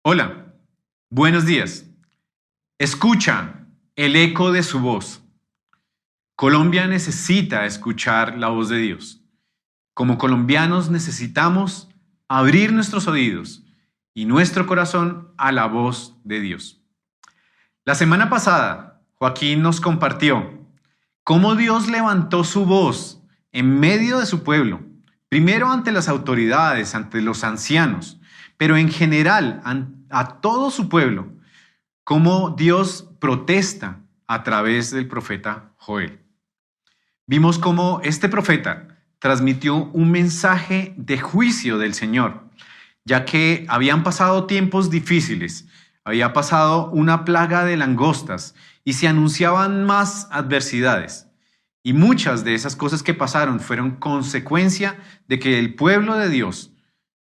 Hola, buenos días. Escucha el eco de su voz. Colombia necesita escuchar la voz de Dios. Como colombianos necesitamos abrir nuestros oídos y nuestro corazón a la voz de Dios. La semana pasada, Joaquín nos compartió cómo Dios levantó su voz en medio de su pueblo, primero ante las autoridades, ante los ancianos, pero en general a todo su pueblo, cómo Dios protesta a través del profeta Joel. Vimos cómo este profeta transmitió un mensaje de juicio del Señor, ya que habían pasado tiempos difíciles, había pasado una plaga de langostas y se anunciaban más adversidades. Y muchas de esas cosas que pasaron fueron consecuencia de que el pueblo de Dios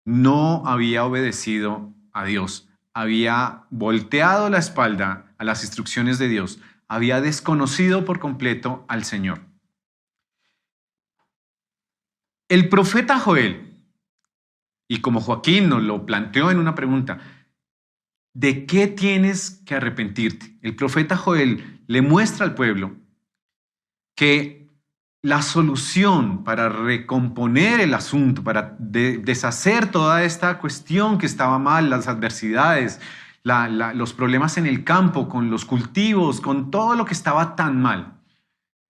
no había obedecido a Dios, había volteado la espalda a las instrucciones de Dios, había desconocido por completo al Señor. El profeta Joel, y como Joaquín nos lo planteó en una pregunta, ¿de qué tienes que arrepentirte? El profeta Joel le muestra al pueblo que la solución para recomponer el asunto, para deshacer toda esta cuestión que estaba mal, las adversidades, los problemas en el campo, con los cultivos, con todo lo que estaba tan mal,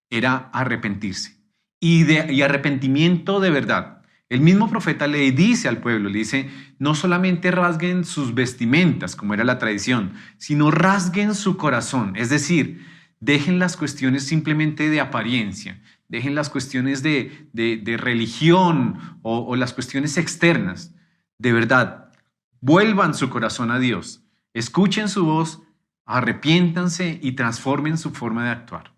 era arrepentirse. Y arrepentimiento de verdad. El mismo profeta le dice al pueblo, le dice, no solamente rasguen sus vestimentas, como era la tradición, sino rasguen su corazón. Es decir, dejen las cuestiones simplemente de apariencia, dejen las cuestiones de religión o las cuestiones externas. De verdad, vuelvan su corazón a Dios, escuchen su voz, arrepiéntanse y transformen su forma de actuar.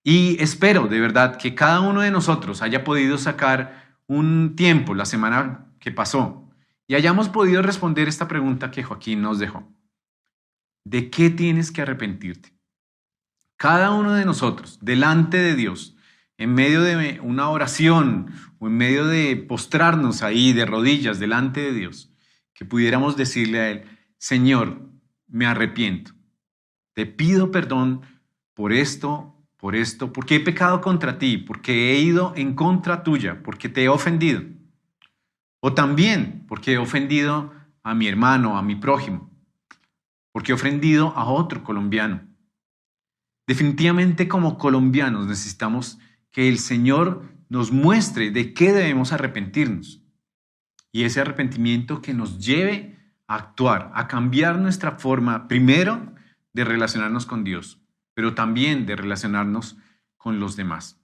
Y espero de verdad que cada uno de nosotros haya podido sacar un tiempo la semana que pasó y hayamos podido responder esta pregunta que Joaquín nos dejó. ¿De qué tienes que arrepentirte? Cada uno de nosotros, delante de Dios, en medio de una oración o en medio de postrarnos ahí de rodillas delante de Dios, que pudiéramos decirle a Él, Señor, me arrepiento. Te pido perdón por esto, porque he pecado contra ti, porque he ido en contra tuya, porque te he ofendido. O también porque he ofendido a mi hermano, a mi prójimo, porque he ofendido a otro colombiano. Definitivamente como colombianos necesitamos que el Señor nos muestre de qué debemos arrepentirnos. Y ese arrepentimiento que nos lleve a actuar, a cambiar nuestra forma, primero, de relacionarnos con Dios, pero también de relacionarnos con los demás.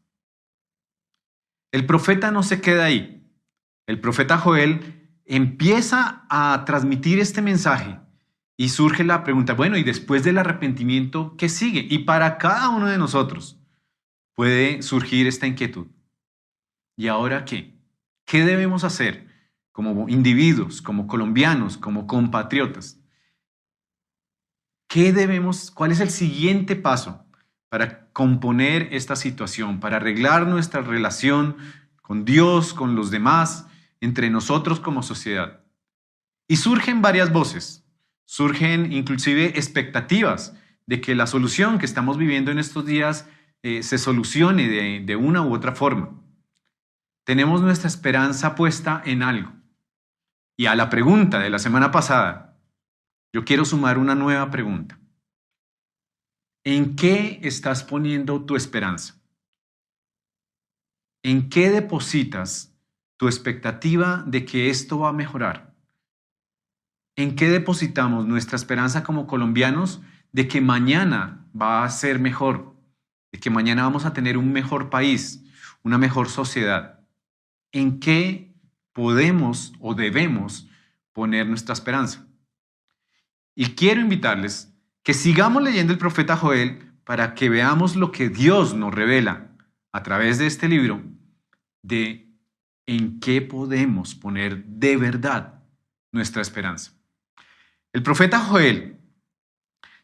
El profeta no se queda ahí. El profeta Joel empieza a transmitir este mensaje y surge la pregunta, bueno, y después del arrepentimiento, ¿qué sigue? Y para cada uno de nosotros puede surgir esta inquietud. ¿Y ahora qué? ¿Qué debemos hacer como individuos, como colombianos, como compatriotas? ¿Cuál es el siguiente paso para componer esta situación, para arreglar nuestra relación con Dios, con los demás, entre nosotros como sociedad? Y surgen varias voces, surgen inclusive expectativas de que la solución que estamos viviendo en estos días se solucione de una u otra forma. Tenemos nuestra esperanza puesta en algo. Y a la pregunta de la semana pasada, yo quiero sumar una nueva pregunta. ¿En qué estás poniendo tu esperanza? ¿En qué depositas tu expectativa de que esto va a mejorar? ¿En qué depositamos nuestra esperanza como colombianos de que mañana va a ser mejor? De que mañana vamos a tener un mejor país, una mejor sociedad. ¿En qué podemos o debemos poner nuestra esperanza? Y quiero invitarles que sigamos leyendo el profeta Joel para que veamos lo que Dios nos revela a través de este libro de en qué podemos poner de verdad nuestra esperanza. El profeta Joel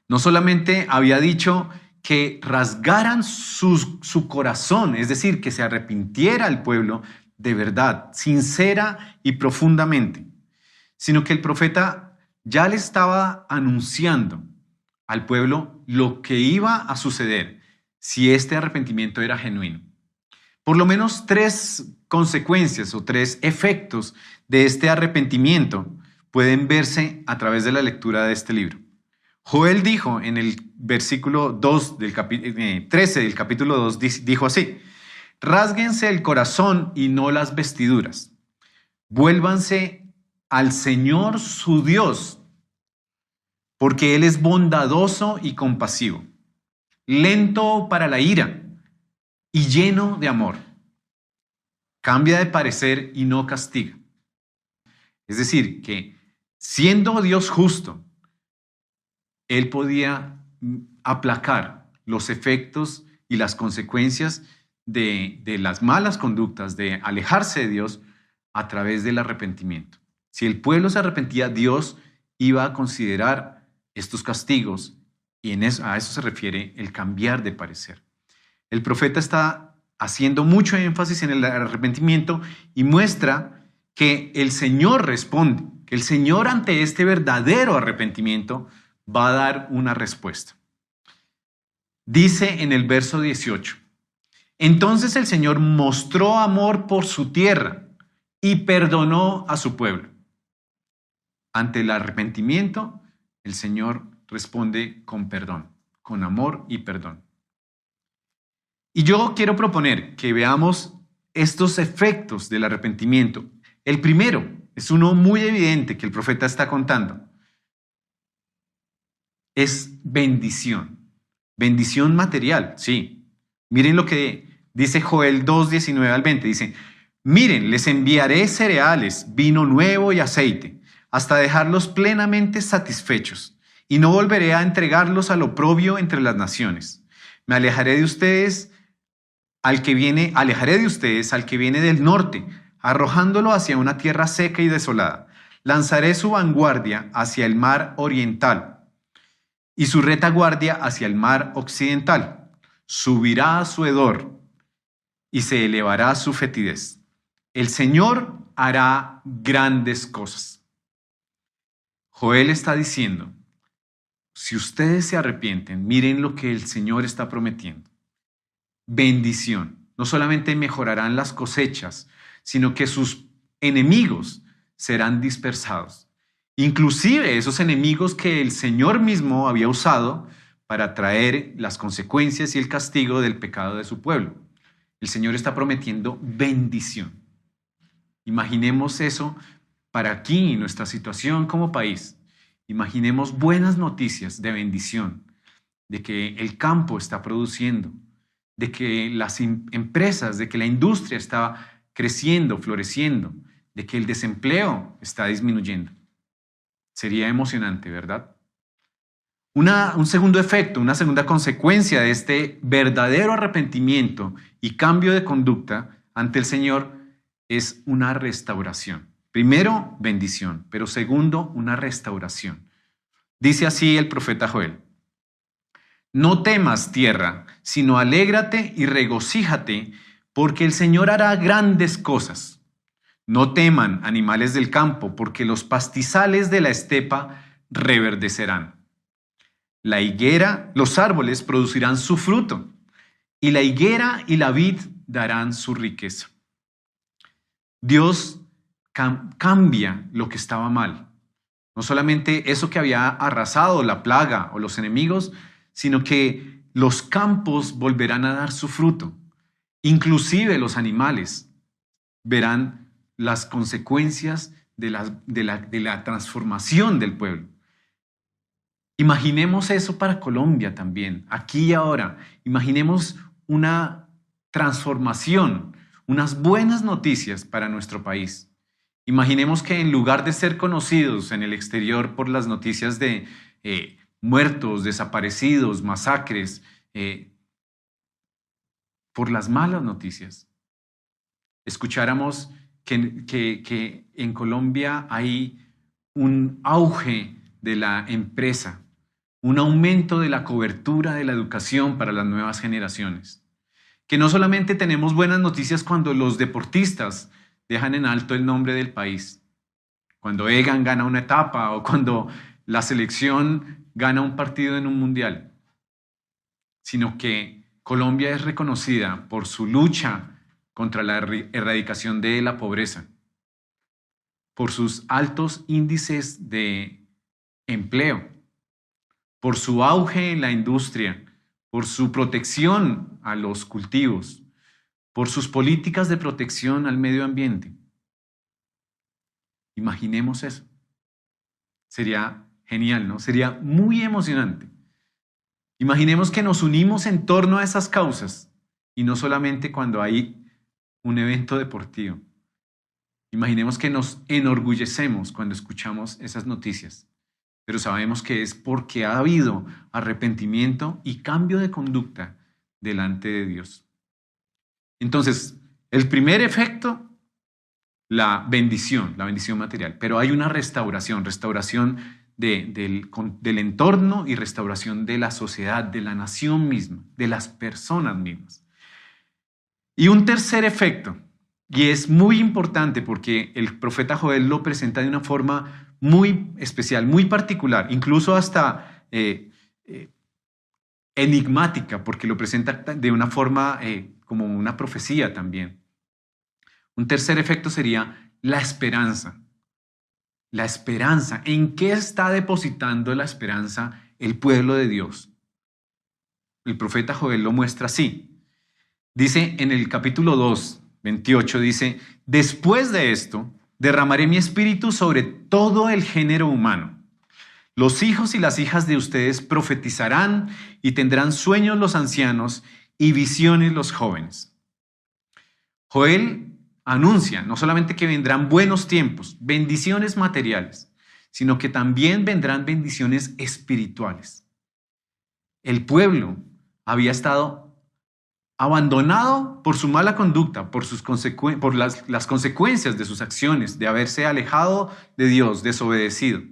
no solamente había dicho que rasgaran su corazón, es decir, que se arrepintiera el pueblo de verdad, sincera y profundamente, sino que el profeta ya le estaba anunciando al pueblo lo que iba a suceder si este arrepentimiento era genuino. Por lo menos tres consecuencias o tres efectos de este arrepentimiento pueden verse a través de la lectura de este libro. Joel dijo en el versículo 2 del 13 del capítulo 2, dijo así: rásguense el corazón y no las vestiduras. Vuélvanse al Señor su Dios, porque Él es bondadoso y compasivo, lento para la ira y lleno de amor. Cambia de parecer y no castiga. Es decir, que siendo Dios justo, Él podía aplacar los efectos y las consecuencias de las malas conductas, de alejarse de Dios a través del arrepentimiento. Si el pueblo se arrepentía, Dios iba a considerar estos castigos, y a eso se refiere el cambiar de parecer. El profeta está haciendo mucho énfasis en el arrepentimiento y muestra que el Señor responde, que el Señor ante este verdadero arrepentimiento va a dar una respuesta. Dice en el verso 18: entonces el Señor mostró amor por su tierra y perdonó a su pueblo. Ante el arrepentimiento, el Señor responde con perdón, con amor y perdón. Y yo quiero proponer que veamos estos efectos del arrepentimiento. El primero es uno muy evidente que el profeta está contando. Es bendición. Bendición material, sí. Miren lo que dice Joel 2, 19 al 20. Dice: miren, les enviaré cereales, vino nuevo y aceite, hasta dejarlos plenamente satisfechos, y no volveré a entregarlos al oprobio entre las naciones. Me alejaré de ustedes alejaré de ustedes al que viene del norte, arrojándolo hacia una tierra seca y desolada. Lanzaré su vanguardia hacia el mar oriental y su retaguardia hacia el mar occidental. Subirá a su hedor y se elevará su fetidez. El Señor hará grandes cosas. Joel está diciendo: si ustedes se arrepienten, miren lo que el Señor está prometiendo. Bendición. No solamente mejorarán las cosechas, sino que sus enemigos serán dispersados. Inclusive esos enemigos que el Señor mismo había usado para traer las consecuencias y el castigo del pecado de su pueblo. El Señor está prometiendo bendición. Imaginemos eso para aquí, nuestra situación como país. Imaginemos buenas noticias de bendición, de que el campo está produciendo, de que las empresas, de que la industria está creciendo, floreciendo, de que el desempleo está disminuyendo. Sería emocionante, ¿verdad? Un segundo efecto, una segunda consecuencia de este verdadero arrepentimiento y cambio de conducta ante el Señor es una restauración. Primero, bendición, pero segundo, una restauración. Dice así el profeta Joel: no temas, tierra, sino alégrate y regocíjate, porque el Señor hará grandes cosas. No teman, animales del campo, porque los pastizales de la estepa reverdecerán. La higuera, los árboles producirán su fruto, y la higuera y la vid darán su riqueza. Dios cambia lo que estaba mal. No solamente eso que había arrasado, la plaga o los enemigos, sino que los campos volverán a dar su fruto. Inclusive los animales verán las consecuencias de la transformación del pueblo. Imaginemos eso para Colombia también, aquí y ahora. Imaginemos una transformación, unas buenas noticias para nuestro país. Imaginemos que en lugar de ser conocidos en el exterior por las noticias de muertos, desaparecidos, masacres, por las malas noticias, escucháramos que en Colombia hay un auge de la empresa, un aumento de la cobertura de la educación para las nuevas generaciones. Que no solamente tenemos buenas noticias cuando los deportistas dejan en alto el nombre del país, cuando Egan gana una etapa o cuando la selección gana un partido en un mundial, sino que Colombia es reconocida por su lucha contra la erradicación de la pobreza, por sus altos índices de empleo, por su auge en la industria, por su protección a los cultivos, por sus políticas de protección al medio ambiente. Imaginemos eso. Sería genial, ¿no? Sería muy emocionante. Imaginemos que nos unimos en torno a esas causas y no solamente cuando hay un evento deportivo. Imaginemos que nos enorgullecemos cuando escuchamos esas noticias, pero sabemos que es porque ha habido arrepentimiento y cambio de conducta delante de Dios. Entonces, el primer efecto, la bendición material, pero hay una restauración del entorno y restauración de la sociedad, de la nación misma, de las personas mismas. Y un tercer efecto, y es muy importante porque el profeta Joel lo presenta de una forma muy especial, muy particular, incluso hasta enigmática, porque lo presenta de una forma como una profecía también. Un tercer efecto sería la esperanza. La esperanza. ¿En qué está depositando la esperanza el pueblo de Dios? El profeta Joel lo muestra así. Dice en el capítulo 2, 28, dice, después de esto, derramaré mi espíritu sobre todo el género humano. Los hijos y las hijas de ustedes profetizarán y tendrán sueños los ancianos y visiones los jóvenes. Joel anuncia no solamente que vendrán buenos tiempos, bendiciones materiales, sino que también vendrán bendiciones espirituales. El pueblo había estado abandonado por su mala conducta, por las consecuencias de sus acciones, de haberse alejado de Dios, desobedecido.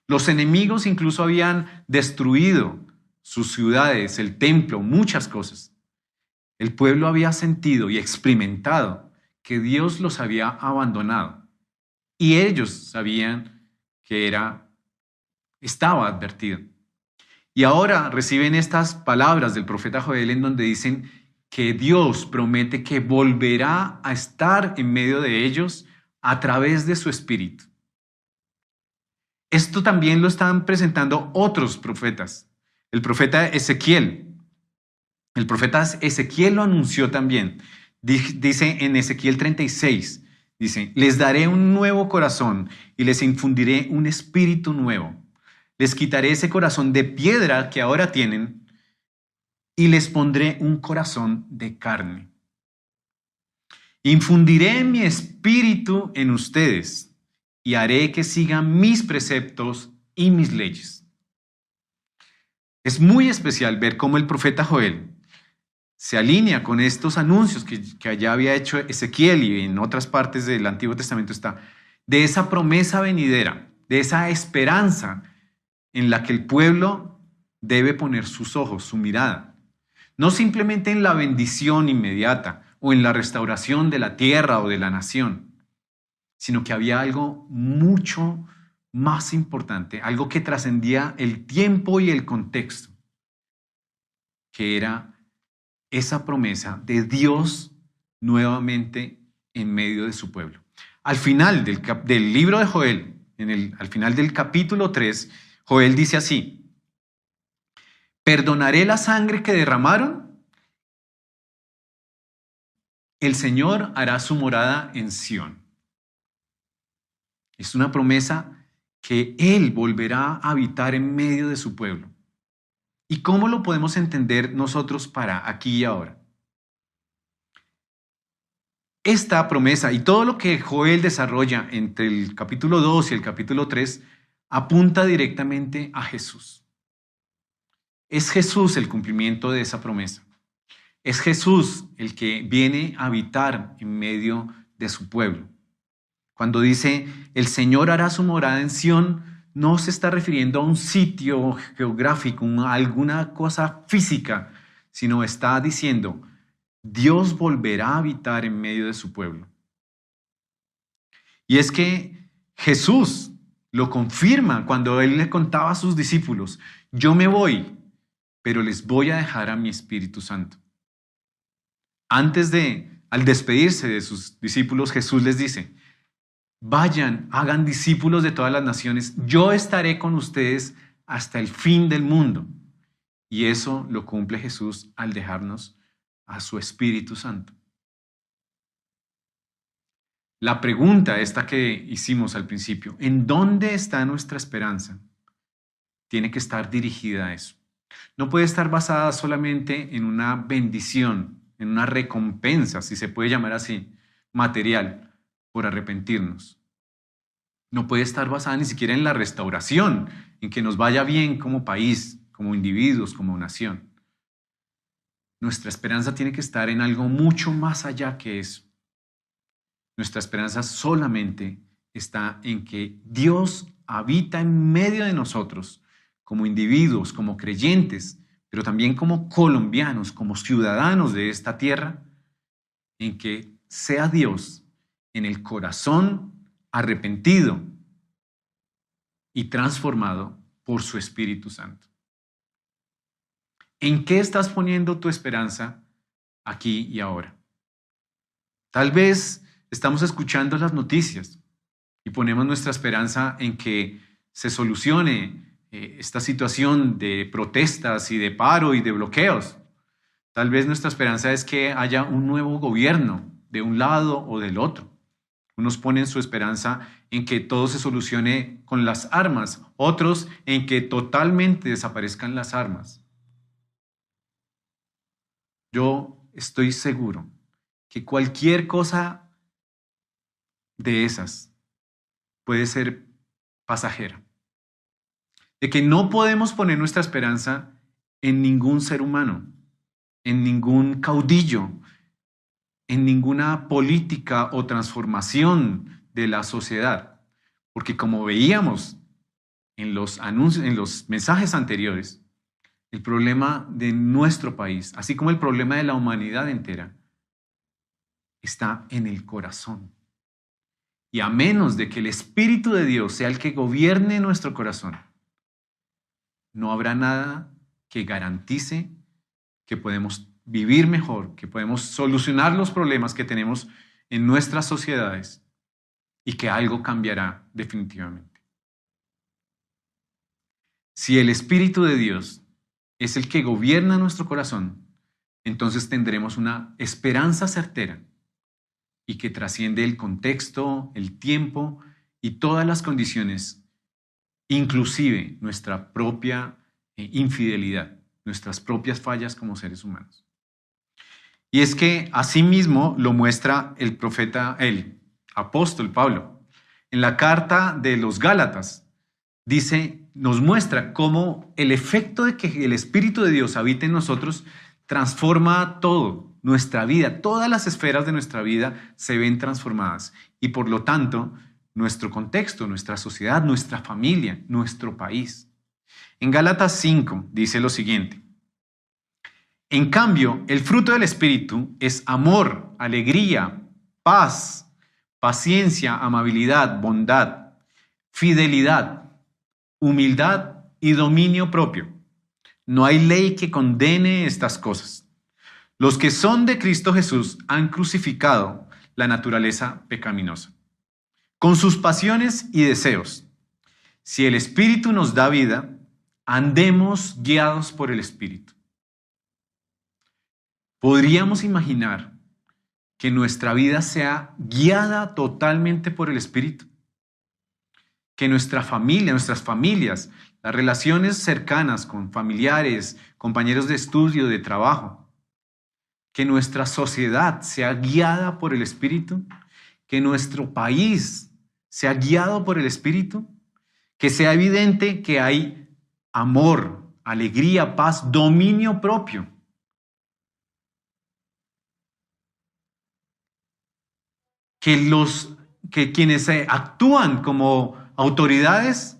Los enemigos incluso habían destruido sus ciudades, el templo, muchas cosas. El pueblo había sentido y experimentado que Dios los había abandonado y ellos sabían que estaba advertido. Y ahora reciben estas palabras del profeta Joel en donde dicen que Dios promete que volverá a estar en medio de ellos a través de su espíritu. Esto también lo están presentando otros profetas. El profeta Ezequiel. El profeta Ezequiel lo anunció también. Dice en Ezequiel 36, dice, les daré un nuevo corazón y les infundiré un espíritu nuevo. Les quitaré ese corazón de piedra que ahora tienen y les pondré un corazón de carne. Infundiré mi espíritu en ustedes y haré que sigan mis preceptos y mis leyes. Es muy especial ver cómo el profeta Joel se alinea con estos anuncios que allá había hecho Ezequiel y en otras partes del Antiguo Testamento está, de esa promesa venidera, de esa esperanza en la que el pueblo debe poner sus ojos, su mirada. No simplemente en la bendición inmediata o en la restauración de la tierra o de la nación, sino que había algo mucho más importante, algo que trascendía el tiempo y el contexto, que era esa promesa de Dios nuevamente en medio de su pueblo. Al final del libro de Joel, al final del capítulo 3, Joel dice así, perdonaré la sangre que derramaron, el Señor hará su morada en Sión. Es una promesa que Él volverá a habitar en medio de su pueblo. ¿Y cómo lo podemos entender nosotros para aquí y ahora? Esta promesa y todo lo que Joel desarrolla entre el capítulo 2 y el capítulo 3 apunta directamente a Jesús. Es Jesús el cumplimiento de esa promesa. Es Jesús el que viene a habitar en medio de su pueblo. Cuando dice, el Señor hará su morada en Sión, no se está refiriendo a un sitio geográfico, a alguna cosa física, sino está diciendo, Dios volverá a habitar en medio de su pueblo. Y es que Jesús lo confirma cuando él le contaba a sus discípulos, yo me voy, pero les voy a dejar a mi Espíritu Santo. Al despedirse de sus discípulos, Jesús les dice, vayan, hagan discípulos de todas las naciones, yo estaré con ustedes hasta el fin del mundo. Y eso lo cumple Jesús al dejarnos a su Espíritu Santo. La pregunta esta que hicimos al principio, ¿en dónde está nuestra esperanza? Tiene que estar dirigida a eso. No puede estar basada solamente en una bendición, en una recompensa, si se puede llamar así, material, por arrepentirnos. No puede estar basada ni siquiera en la restauración, en que nos vaya bien como país, como individuos, como nación. Nuestra esperanza tiene que estar en algo mucho más allá que eso. Nuestra esperanza solamente está en que Dios habita en medio de nosotros, como individuos, como creyentes, pero también como colombianos, como ciudadanos de esta tierra, en que sea Dios en el corazón arrepentido y transformado por su Espíritu Santo. ¿En qué estás poniendo tu esperanza aquí y ahora? Tal vez estamos escuchando las noticias y ponemos nuestra esperanza en que se solucione esta situación de protestas y de paro y de bloqueos. Tal vez nuestra esperanza es que haya un nuevo gobierno de un lado o del otro. Unos ponen su esperanza en que todo se solucione con las armas, otros en que totalmente desaparezcan las armas. Yo estoy seguro que cualquier cosa de esas puede ser pasajera. De que no podemos poner nuestra esperanza en ningún ser humano, en ningún caudillo, en ninguna política o transformación de la sociedad. Porque como veíamos en los anuncios, en los mensajes anteriores, el problema de nuestro país, así como el problema de la humanidad entera, está en el corazón. Y a menos de que el Espíritu de Dios sea el que gobierne nuestro corazón, no habrá nada que garantice que podemos vivir mejor, que podemos solucionar los problemas que tenemos en nuestras sociedades y que algo cambiará definitivamente. Si el Espíritu de Dios es el que gobierna nuestro corazón, entonces tendremos una esperanza certera y que trasciende el contexto, el tiempo y todas las condiciones, inclusive nuestra propia infidelidad, nuestras propias fallas como seres humanos. Y es que asimismo lo muestra el apóstol Pablo. En la carta de los Gálatas nos muestra cómo el efecto de que el Espíritu de Dios habite en nosotros transforma todo, nuestra vida, todas las esferas de nuestra vida se ven transformadas y por lo tanto nuestro contexto, nuestra sociedad, nuestra familia, nuestro país. En Gálatas 5 dice lo siguiente: en cambio, el fruto del Espíritu es amor, alegría, paz, paciencia, amabilidad, bondad, fidelidad, humildad y dominio propio. No hay ley que condene estas cosas. Los que son de Cristo Jesús han crucificado la naturaleza pecaminosa, con sus pasiones y deseos. Si el Espíritu nos da vida, andemos guiados por el Espíritu. ¿Podríamos imaginar que nuestra vida sea guiada totalmente por el Espíritu? Que nuestra familia, nuestras familias, las relaciones cercanas con familiares, compañeros de estudio, de trabajo, que nuestra sociedad sea guiada por el Espíritu, que nuestro país sea guiado por el Espíritu, que sea evidente que hay amor, alegría, paz, dominio propio. Que quienes actúan como autoridades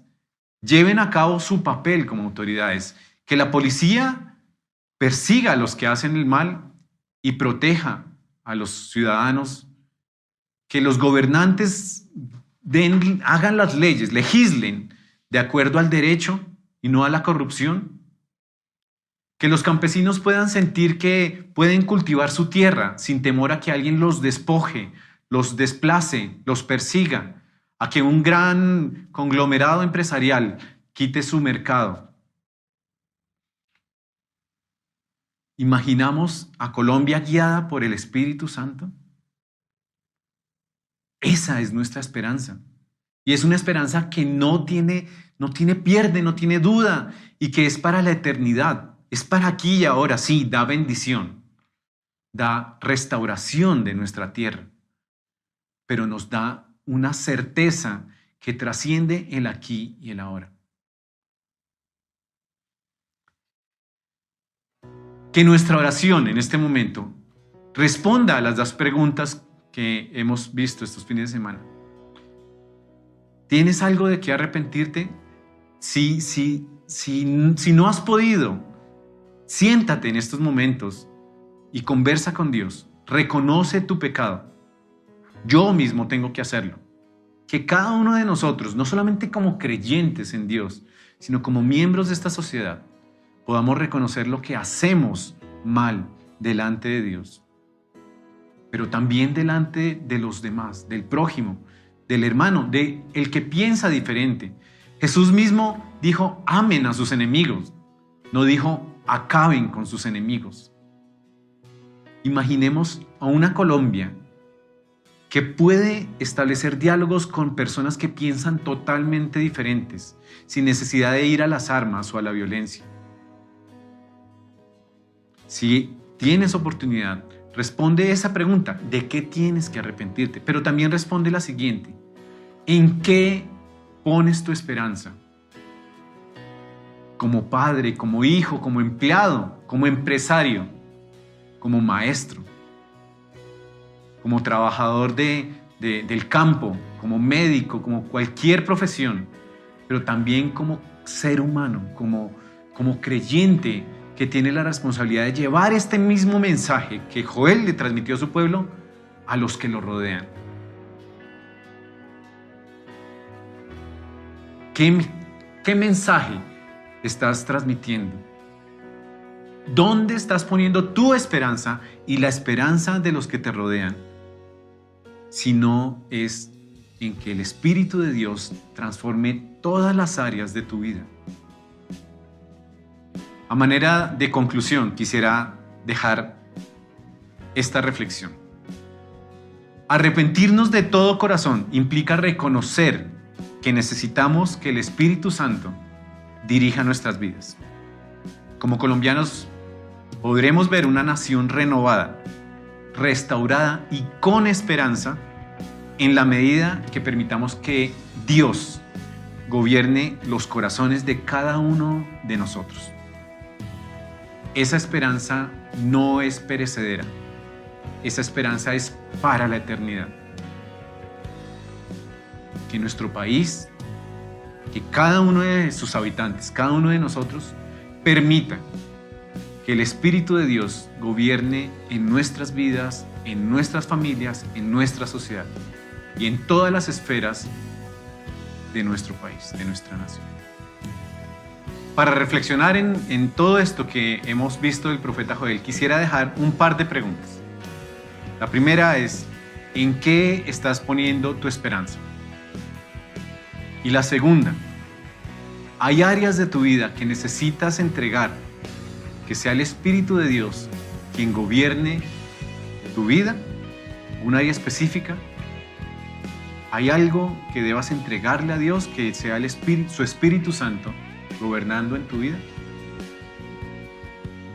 lleven a cabo su papel como autoridades, que la policía persiga a los que hacen el mal y proteja a los ciudadanos, que los gobernantes hagan las leyes, legislen de acuerdo al derecho y no a la corrupción. Que los campesinos puedan sentir que pueden cultivar su tierra sin temor a que alguien los despoje, los desplace, los persiga, a que un gran conglomerado empresarial quite su mercado. ¿Imaginamos a Colombia guiada por el Espíritu Santo? Esa es nuestra esperanza. Y es una esperanza que no tiene pierde, no tiene duda, y que es para la eternidad. Es para aquí y ahora, sí, da bendición, da restauración de nuestra tierra, pero nos da una certeza que trasciende el aquí y el ahora. Que nuestra oración en este momento responda a las dos preguntas que hemos visto estos fines de semana. ¿Tienes algo de qué arrepentirte? Si no has podido, siéntate en estos momentos y conversa con Dios. Reconoce tu pecado. Yo mismo tengo que hacerlo. Que cada uno de nosotros, no solamente como creyentes en Dios, sino como miembros de esta sociedad, podamos reconocer lo que hacemos mal delante de Dios, pero también delante de los demás, del prójimo, del hermano, del que piensa diferente. Jesús mismo dijo, amen a sus enemigos, no dijo, acaben con sus enemigos. Imaginemos a una Colombia que puede establecer diálogos con personas que piensan totalmente diferentes, sin necesidad de ir a las armas o a la violencia. Si tienes oportunidad, responde esa pregunta, ¿de qué tienes que arrepentirte? Pero también responde la siguiente, ¿en qué pones tu esperanza? Como padre, como hijo, como empleado, como empresario, como maestro, como trabajador del campo, como médico, como cualquier profesión, pero también como ser humano, como creyente que tiene la responsabilidad de llevar este mismo mensaje que Joel le transmitió a su pueblo a los que lo rodean. ¿Qué mensaje estás transmitiendo? ¿Dónde estás poniendo tu esperanza y la esperanza de los que te rodean? Si no es en que el Espíritu de Dios transforme todas las áreas de tu vida. A manera de conclusión, quisiera dejar esta reflexión. Arrepentirnos de todo corazón implica reconocer que necesitamos que el Espíritu Santo dirija nuestras vidas. Como colombianos, podremos ver una nación renovada, restaurada y con esperanza en la medida que permitamos que Dios gobierne los corazones de cada uno de nosotros. Esa esperanza no es perecedera. Esa esperanza es para la eternidad. Que nuestro país, que cada uno de sus habitantes, cada uno de nosotros, permita que el Espíritu de Dios gobierne en nuestras vidas, en nuestras familias, en nuestra sociedad y en todas las esferas de nuestro país, de nuestra nación. Para reflexionar en todo esto que hemos visto del profeta Joel, quisiera dejar un par de preguntas. La primera es, ¿en qué estás poniendo tu esperanza? Y la segunda, ¿hay áreas de tu vida que necesitas entregar, que sea el Espíritu de Dios quien gobierne tu vida? ¿Una área específica? ¿Hay algo que debas entregarle a Dios, que sea su Espíritu Santo gobernando en tu vida?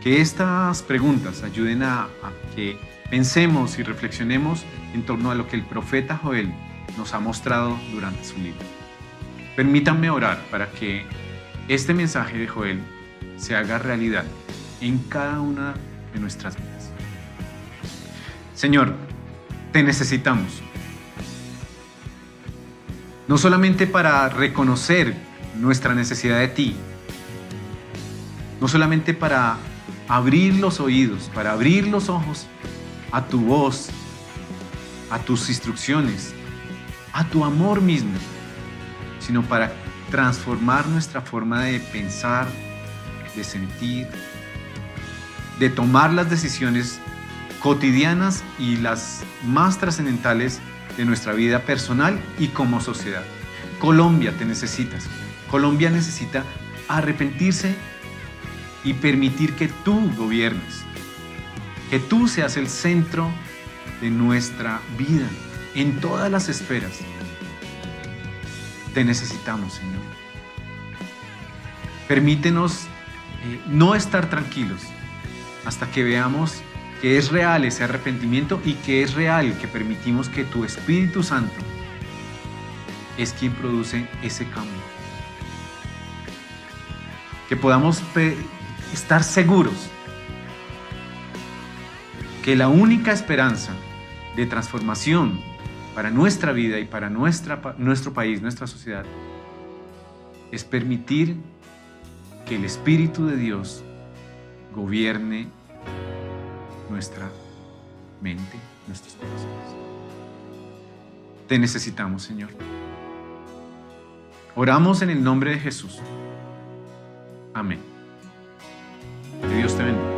Que estas preguntas ayuden a que pensemos y reflexionemos en torno a lo que el profeta Joel nos ha mostrado durante su libro. Permítanme orar para que este mensaje de Joel se haga realidad en cada una de nuestras vidas. Señor, te necesitamos. No solamente para reconocer nuestra necesidad de ti, no solamente para abrir los oídos, para abrir los ojos a tu voz, a tus instrucciones, a tu amor mismo, sino para transformar nuestra forma de pensar, de sentir, de tomar las decisiones cotidianas y las más trascendentales de nuestra vida personal y como sociedad. Colombia te necesita, Señor. Colombia necesita arrepentirse y permitir que tú gobiernes, que tú seas el centro de nuestra vida en todas las esferas. Te necesitamos, Señor. Permítenos no estar tranquilos hasta que veamos que es real ese arrepentimiento y que es real que permitimos que tu Espíritu Santo es quien produce ese cambio. Que podamos estar seguros que la única esperanza de transformación para nuestra vida y para nuestro país, nuestra sociedad, es permitir que el Espíritu de Dios gobierne nuestra mente, nuestros corazones. Te necesitamos, Señor. Oramos en el nombre de Jesús. Amén. Que Dios te bendiga.